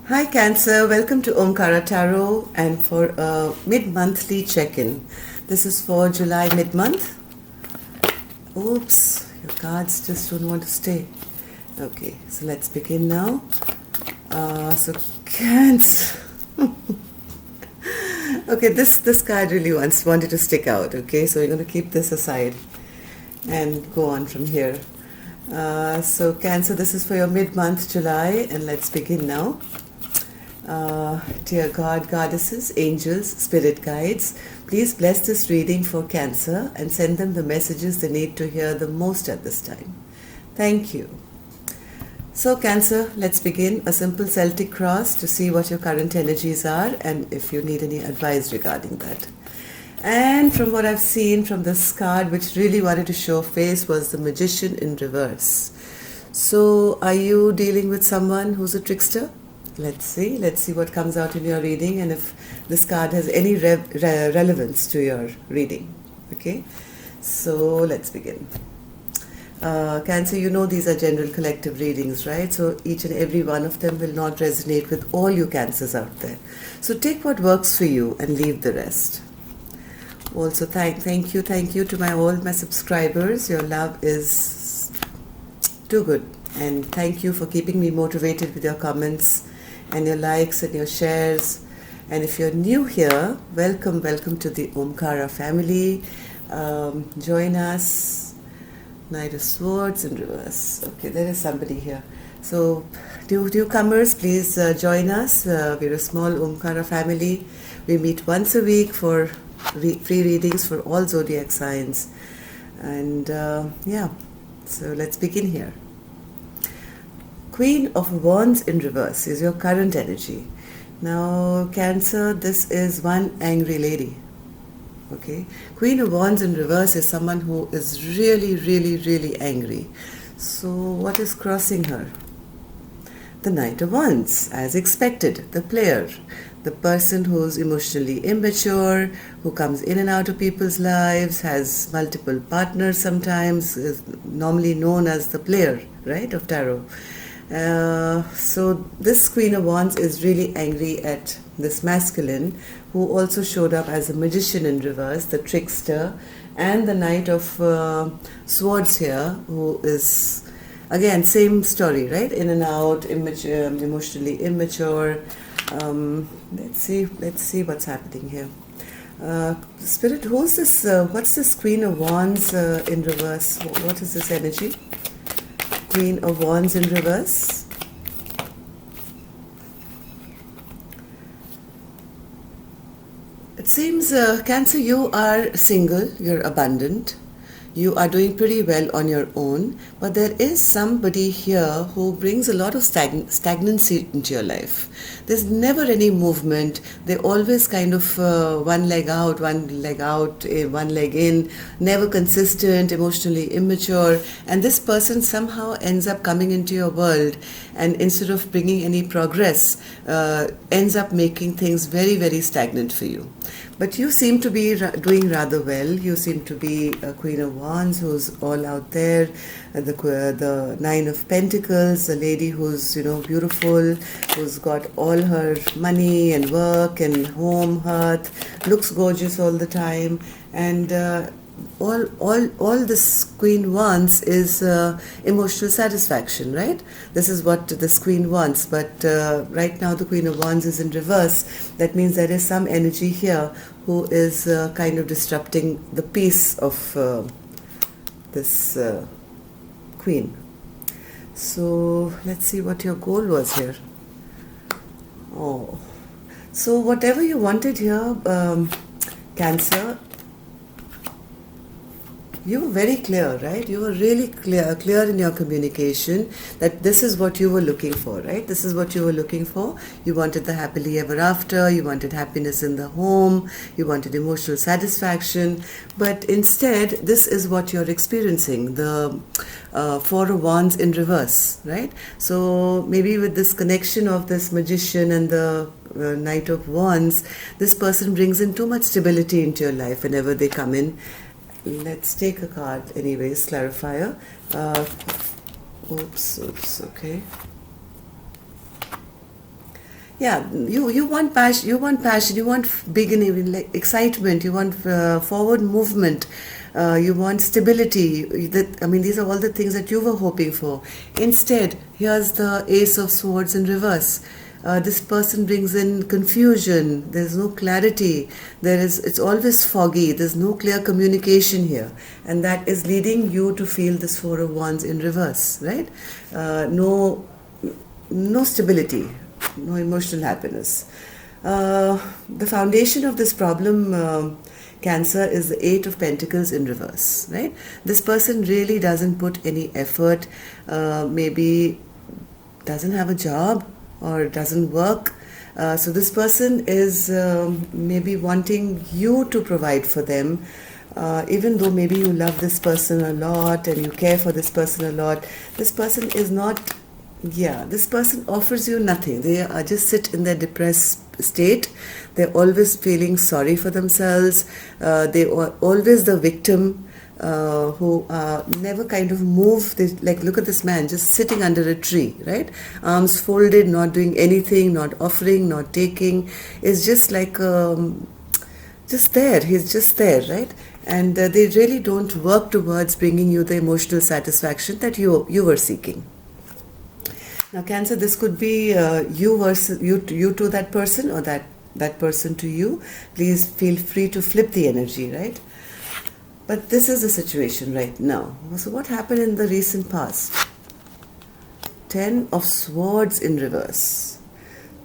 Hi Cancer, welcome to Omkara Tarot and for a mid-monthly check-in. This is for July mid-month. Oops, your cards just don't want to stay. Okay, so let's begin now. So Cancer. Okay, this card really wanted to stick out. Okay, so we're going to keep this aside and go on from here. So Cancer, this is for your mid-month July, and let's begin now. Dear God, goddesses, angels, spirit guides, please bless this reading for Cancer and send them the messages they need to hear the most at this time. Thank you. So Cancer, let's begin a simple Celtic cross to see what your current energies are and if you need any advice regarding that. And from what I've seen from this card, which really wanted to show face, was the Magician in reverse. So are you dealing with someone who's a trickster? Let's see what comes out in your reading and if this card has any relevance to your reading. Okay, so let's begin. Cancer, you know these are general collective readings, right? So each and every one of them will not resonate with all you Cancers out there. So take what works for you and leave the rest. Also, thank you to all my subscribers. Your love is too good, and thank you for keeping me motivated with your comments and your likes and your shares. And if you're new here, welcome to the Omkara family. Join us. Knight of Swords in reverse. Okay, there is somebody here. So newcomers, please join us. We're a small Omkara family. We meet once a week for free readings for all zodiac signs. And yeah, so let's begin here. Queen of Wands in reverse is your current energy. Now, Cancer, this is one angry lady. Okay, Queen of Wands in reverse is someone who is really angry. So, what is crossing her? The Knight of Wands, as expected, the player, the person who's emotionally immature, who comes in and out of people's lives, has multiple partners sometimes, is normally known as the player, right, of tarot. So this Queen of Wands is really angry at this masculine who also showed up as a Magician in reverse, the trickster, and the Knight of Swords here, who is again same story, right? In and out, immature, emotionally immature. Let's see what's happening here. Spirit, who's this? What's this Queen of Wands in reverse? What is this energy? Queen of Wands in reverse. It seems, Cancer, you are single, you're abundant, you are doing pretty well on your own, but there is somebody here who brings a lot of stagnancy into your life. There's never any movement. They always kind of one leg out, one leg in, never consistent, emotionally immature, and this person somehow ends up coming into your world and instead of bringing any progress, ends up making things very stagnant for you. But you seem to be doing rather well. You seem to be a Queen of Wands who's all out there. The Nine of Pentacles, the lady who's beautiful, who's got all her money and work and home, hearth, looks gorgeous all the time, and all this Queen wants is emotional satisfaction, right? This is what this Queen wants, but right now the Queen of Wands is in reverse. That means there is some energy here who is kind of disrupting the peace of this Queen. So let's see what your goal was here. Oh, so whatever you wanted here, Cancer, you were very clear, right? You were really clear in your communication that this is what you were looking for, right? This is what you were looking for. You wanted the happily ever after, you wanted happiness in the home, you wanted emotional satisfaction, but instead, this is what you're experiencing, the Four of Wands in reverse, right? So maybe with this connection of this Magician and the Knight of Wands, this person brings in too much stability into your life whenever they come in. Let's take a card anyways, clarifier. Oops, okay. Yeah, you want passion, you want beginning, like excitement, you want forward movement, you want stability. That, I mean, these are all the things that you were hoping for. Instead, here's the Ace of Swords in reverse. This person brings in confusion. There's no clarity. It's always foggy. There's no clear communication here, and that is leading you to feel this Four of Wands in reverse, right? No stability, no emotional happiness. The foundation of this problem, Cancer, is the Eight of Pentacles in reverse, right? This person really doesn't put any effort, maybe doesn't have a job or doesn't work. So this person is maybe wanting you to provide for them. Even though maybe you love this person a lot and you care for this person a lot, this person is not. Yeah, this person offers you nothing. They are just sit in their depressed state. They're always feeling sorry for themselves. They are always the victim, who never kind of move. They, like, look at this man just sitting under a tree, right? Arms folded, not doing anything, not offering, not taking. It's just like just there. He's just there, right? And they really don't work towards bringing you the emotional satisfaction that you were seeking. Now, Cancer, this could be you versus you to that person, or that person to you. Please feel free to flip the energy, right? But this is the situation right now. So what happened in the recent past? Ten of Swords in reverse.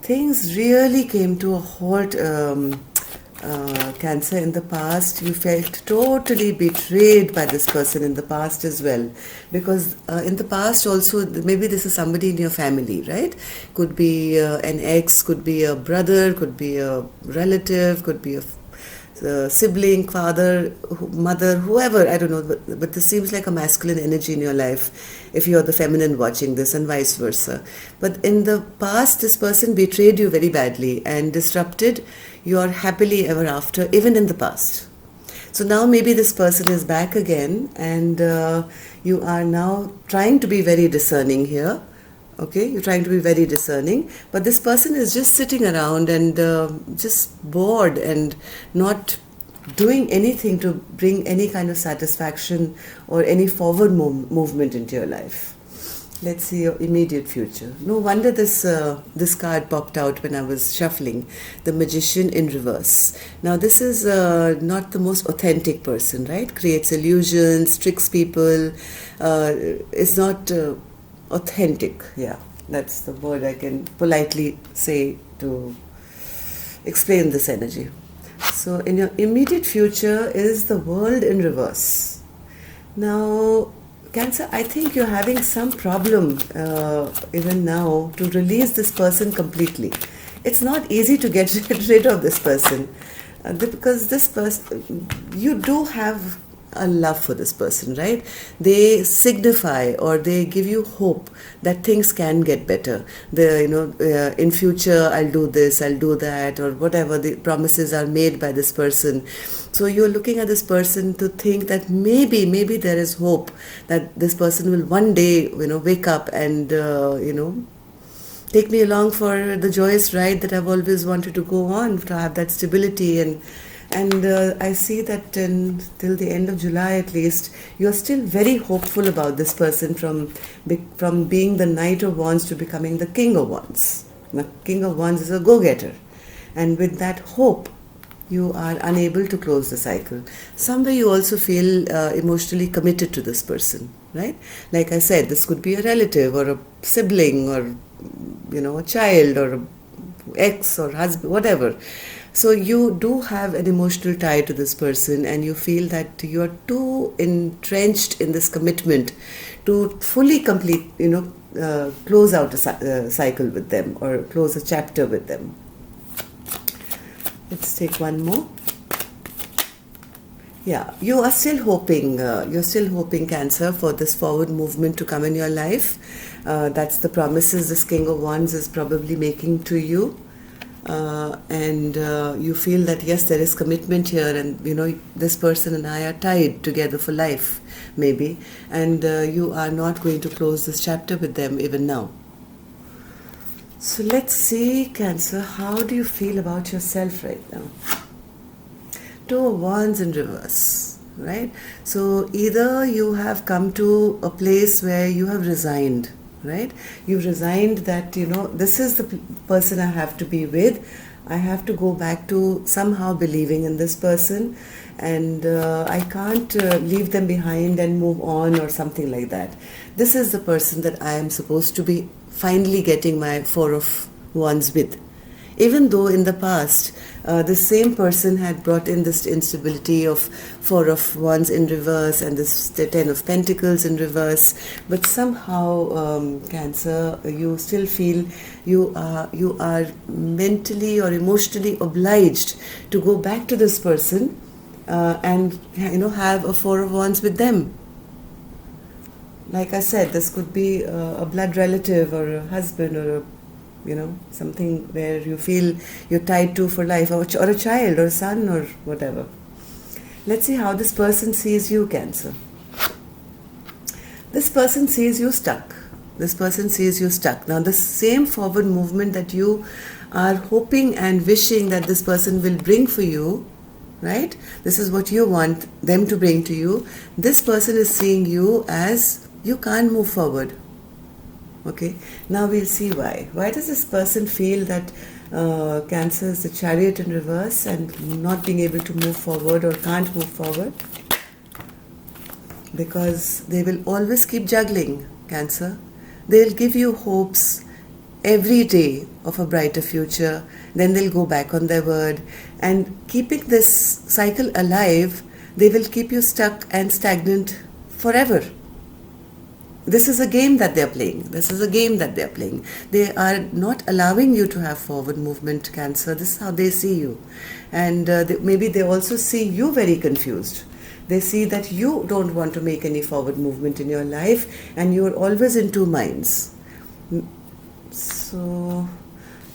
Things really came to a halt, Cancer, in the past. You felt totally betrayed by this person in the past as well, because in the past also, maybe this is somebody in your family, right? Could be an ex, could be a brother, could be a relative, could be a sibling, father, mother, whoever, I don't know, but this seems like a masculine energy in your life if you're the feminine watching this, and vice versa. But in the past, this person betrayed you very badly and disrupted your happily ever after, even in the past. So now maybe this person is back again, and you are now trying to be very discerning here. Okay, you're trying to be very discerning, but this person is just sitting around and just bored and not doing anything to bring any kind of satisfaction or any forward movement into your life. Let's see your immediate future. No wonder this card popped out when I was shuffling. The Magician in reverse. Now this is not the most authentic person, right? Creates illusions, tricks people. Is not authentic. Yeah, that's the word I can politely say to explain this energy. So in your immediate future is the World in reverse. Now, Cancer, I think you're having some problem even now to release this person completely. It's not easy to get rid of this person because this person, you do have a love for this person, right? They signify, or they give you hope that things can get better. In future I'll do this, I'll do that, or whatever the promises are made by this person. So you're looking at this person to think that maybe there is hope that this person will one day, wake up and, take me along for the joyous ride that I've always wanted to go on, to have that stability. And I see that till the end of July at least, you're still very hopeful about this person, from being the Knight of Wands to becoming the King of Wands. The King of Wands is a go-getter. And with that hope, you are unable to close the cycle. Somewhere you also feel emotionally committed to this person, right? Like I said, this could be a relative or a sibling or, a child or a ex or husband, whatever. So you do have an emotional tie to this person, and you feel that you are too entrenched in this commitment to fully complete, close out a cycle with them or close a chapter with them. Let's take one more. Yeah, you are still hoping, Cancer, for this forward movement to come in your life. That's the promises this King of Wands is probably making to you. And you feel that yes, there is commitment here, and this person and I are tied together for life, maybe, and you are not going to close this chapter with them even now. So let's see, Cancer, how do you feel about yourself right now? Two of Wands in reverse, right? So either you have come to a place where you have resigned, right? You've resigned that, this is the person I have to be with. I have to go back to somehow believing in this person, and I can't leave them behind and move on or something like that. This is the person that I am supposed to be finally getting my Four of Wands with. Even though in the past, the same person had brought in this instability of Four of Wands in reverse and this the Ten of Pentacles in reverse, but somehow, Cancer, you still feel you are mentally or emotionally obliged to go back to this person and have a Four of Wands with them. Like I said, this could be a blood relative or a husband or a something where you feel you're tied to for life, or a child or a son or whatever. Let's see how this person sees you, Cancer. This person sees you stuck. This person sees you stuck. Now, the same forward movement that you are hoping and wishing that this person will bring for you, right? This is what you want them to bring to you. This person is seeing you as you can't move forward. Okay, now we'll see why. Why does this person feel that Cancer is the Chariot in reverse and not being able to move forward or can't move forward? Because they will always keep juggling, Cancer. They'll give you hopes every day of a brighter future, then they'll go back on their word. And keeping this cycle alive, they will keep you stuck and stagnant forever. This is a game that they're playing. They are not allowing you to have forward movement, Cancer. This is how they see you. And maybe they also see you very confused. They see that you don't want to make any forward movement in your life and you're always in two minds. So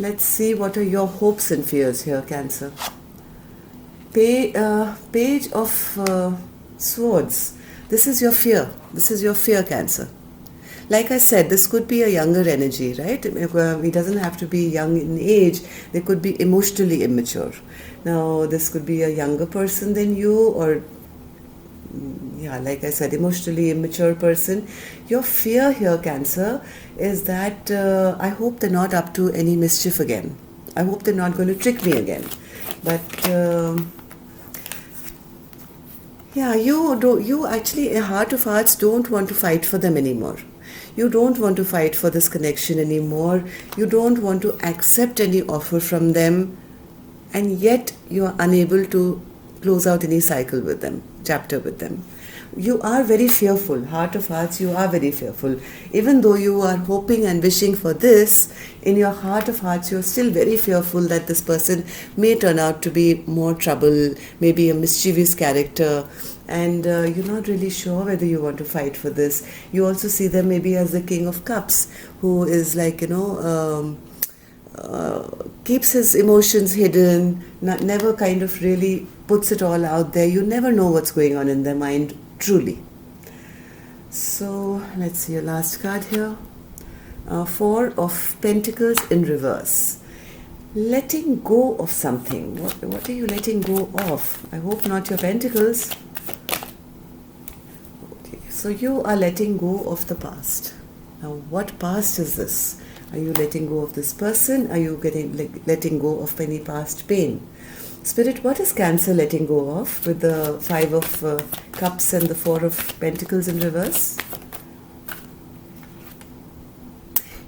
let's see what are your hopes and fears here, Cancer. Page of Swords. This is your fear. Cancer. Like I said, this could be a younger energy, right? It doesn't have to be young in age. They could be emotionally immature. Now, this could be a younger person than you, or, like I said, emotionally immature person. Your fear here, Cancer, is that I hope they're not up to any mischief again. I hope they're not going to trick me again. But you actually, in heart of hearts, don't want to fight for them anymore. You don't want to fight for this connection anymore. You don't want to accept any offer from them, and yet you are unable to close out any cycle with them, chapter with them. You are very fearful. Heart of hearts, you are very fearful. Even though you are hoping and wishing for this, in your heart of hearts, you're still very fearful that this person may turn out to be more trouble, maybe a mischievous character, and you're not really sure whether you want to fight for this. You also see them maybe as the King of Cups, who is like, keeps his emotions hidden, never kind of really puts it all out there. You never know what's going on in their mind, truly. So let's see your last card here. Four of Pentacles in reverse. Letting go of something. What are you letting go of? I hope not your pentacles. Okay, so you are letting go of the past. Now, what past is this? Are you letting go of this person? Are you letting go of any past pain? Spirit, what is Cancer letting go of with the Five of Cups and the Four of Pentacles in reverse?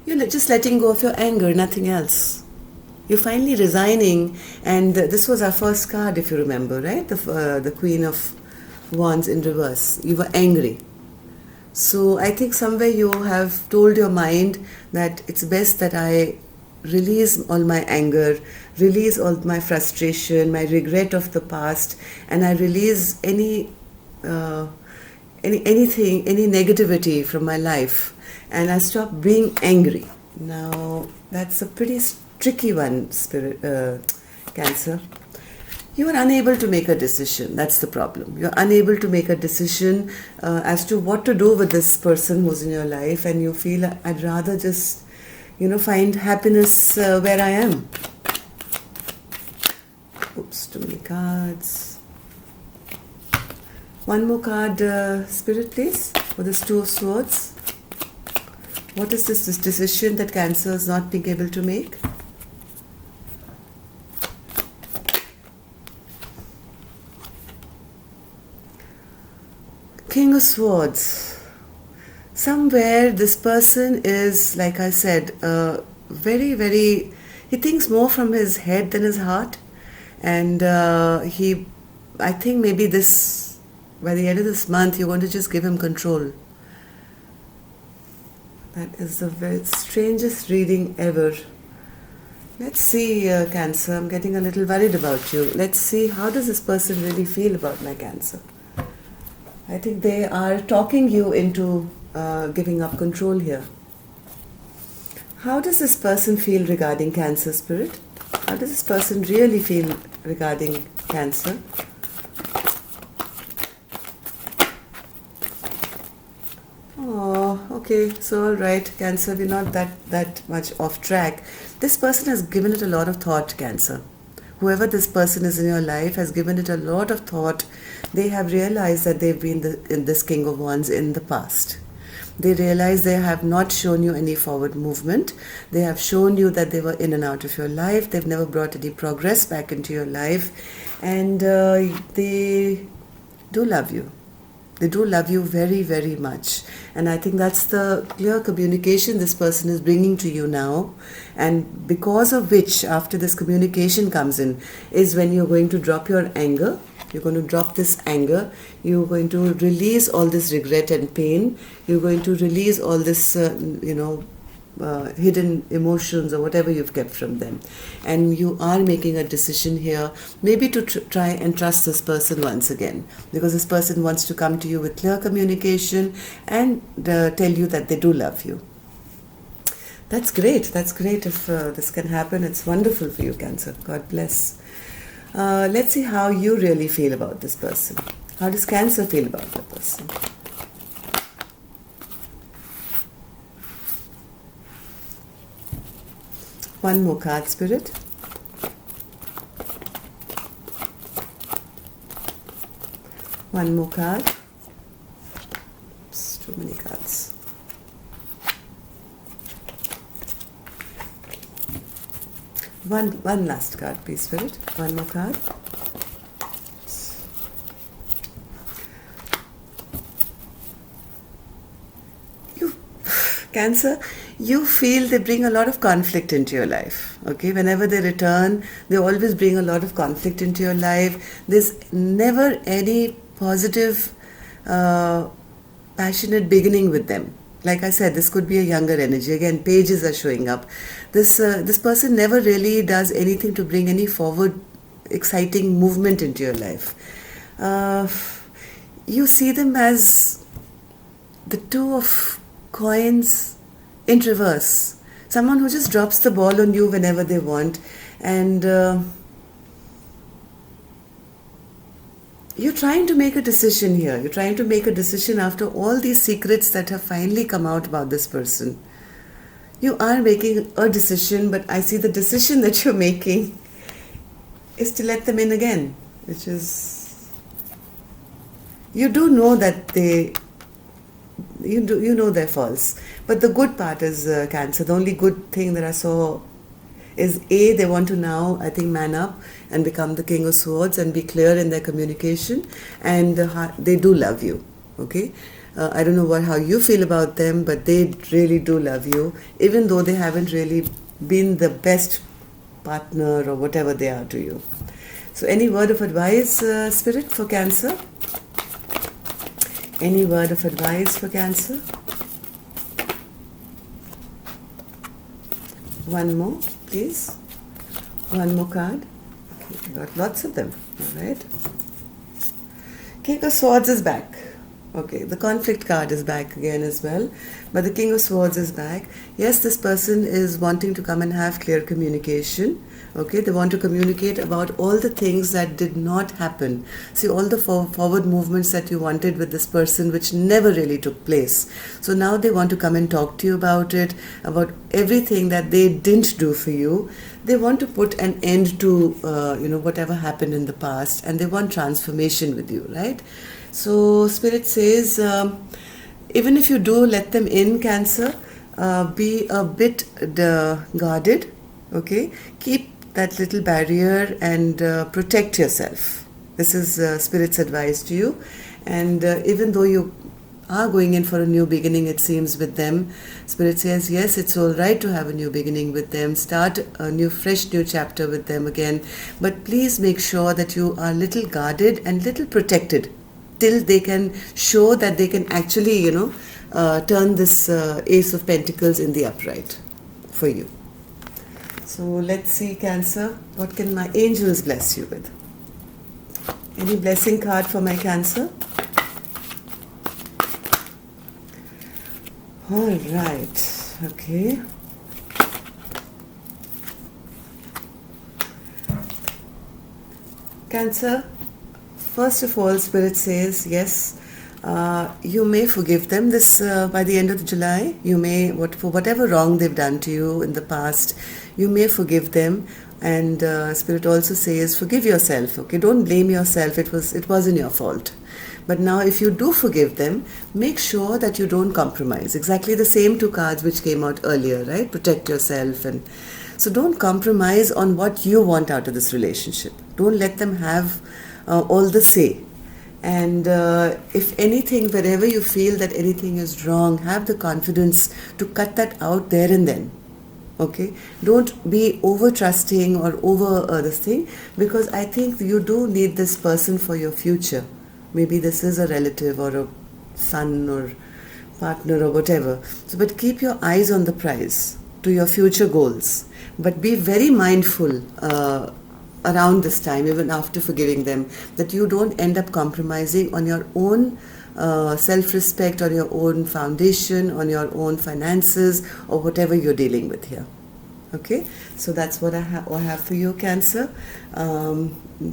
You're just letting go of your anger, nothing else. You're finally resigning, and this was our first card, if you remember, right? The Queen of Wands in reverse. You were angry. So I think somewhere you have told your mind that it's best that I release all my anger, release all my frustration, my regret of the past, and I release any negativity from my life, and I stop being angry. Now, that's a pretty tricky one, Spirit, Cancer. You are unable to make a decision. That's the problem. You're unable to make a decision as to what to do with this person who's in your life, and you feel I'd rather just, find happiness where I am. Oops, too many cards. One more card, Spirit, please, for this Two of Swords. What is this decision that Cancer is not being able to make? King of Swords. Somewhere this person is, like I said, very, very, he thinks more from his head than his heart. And I think maybe by the end of this month, you're going to just give him control. That is the very strangest reading ever. Let's see, Cancer. I'm getting a little worried about you. Let's see, how does this person really feel about my Cancer? I think they are talking you into giving up control here. How does this person feel regarding Cancer, Spirit? How does this person really feel regarding Cancer? Oh, okay. So, all right, Cancer, we're not that much off track. This person has given it a lot of thought, Cancer. Whoever this person is in your life has given it a lot of thought. They have realized that they've been in this King of Wands in the past. They realize they have not shown you any forward movement. They have shown you that they were in and out of your life. They've never brought any progress back into your life. And they do love you. They do love you very, very much. And I think that's the clear communication this person is bringing to you now. And because of which, after this communication comes in, is when you're going to drop your anger. You're going to drop this anger. You're going to release all this regret and pain. You're going to release all this, hidden emotions or whatever you've kept from them. And you are making a decision here, maybe to try and trust this person once again. Because this person wants to come to you with clear communication and tell you that they do love you. That's great. That's great if this can happen. It's wonderful for you, Cancer. God bless. Let's see how you really feel about this person. How does Cancer feel about the person? One more card, Spirit. One more card. Oops, too many cards. One last card, please, Spirit. One more card. Cancer, you feel they bring a lot of conflict into your life. Okay, whenever they return, they always bring a lot of conflict into your life. There's never any positive, passionate beginning with them. Like I said, this could be a younger energy. Again, pages are showing up. This person never really does anything to bring any forward, exciting movement into your life. You see them as the Two of Coins in reverse. Someone who just drops the ball on you whenever they want. And you're trying to make a decision here. You're trying to make a decision after all these secrets that have finally come out about this person. You are making a decision, but I see the decision that you're making is to let them in again, which is, you do know that you know they're false. But the good part is, Cancer, the only good thing that I saw is they want to now, I think, man up and become the King of Swords and be clear in their communication, and they do love you. Okay, I don't know how you feel about them, but they really do love you, even though they haven't really been the best partner or whatever they are to you. So any word of advice, Spirit, for Cancer? Any word of advice for Cancer? One more, please. One more card. Okay, we got lots of them. All right. King of Swords is back. Okay, the conflict card is back again as well, but the King of Swords is back. Yes, this person is wanting to come and have clear communication. Okay, they want to communicate about all the things that did not happen. See, all the forward movements that you wanted with this person, which never really took place. So now they want to come and talk to you about it, about everything that they didn't do for you. They want to put an end to, whatever happened in the past, and they want transformation with you, right? So Spirit says, even if you do let them in, Cancer, be a bit guarded, okay? Keep that little barrier and protect yourself. This is Spirit's advice to you. And even though you are going in for a new beginning, it seems, with them, Spirit says, yes, it's all right to have a new beginning with them. Start a fresh new chapter with them again. But please make sure that you are little guarded and little protected till they can show that they can actually, turn this Ace of Pentacles in the upright for you. So let's see, Cancer, what can my angels bless you with? Any blessing card for my Cancer? All right, okay. Cancer, first of all, Spirit says, yes, you may forgive them this by the end of July. You may, for whatever wrong they've done to you in the past, you may forgive them. And Spirit also says, forgive yourself. Okay, don't blame yourself. It wasn't your fault. But now, if you do forgive them, make sure that you don't compromise. Exactly the same two cards which came out earlier, right? Protect yourself, and so don't compromise on what you want out of this relationship. Don't let them have all the say. And if anything, wherever you feel that anything is wrong, have the confidence to cut that out there and then. Okay, don't be over trusting or over this thing, because I think you do need this person for your future. Maybe this is a relative or a son or partner or whatever. So, but keep your eyes on the prize to your future goals. But be very mindful around this time, even after forgiving them, that you don't end up compromising on your own self-respect, on your own foundation, on your own finances, or whatever you're dealing with here. Okay, so that's what I have for you, Cancer.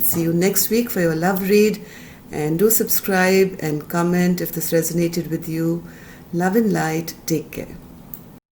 See you next week for your love read. And do subscribe and comment if this resonated with you. Love and light. Take care.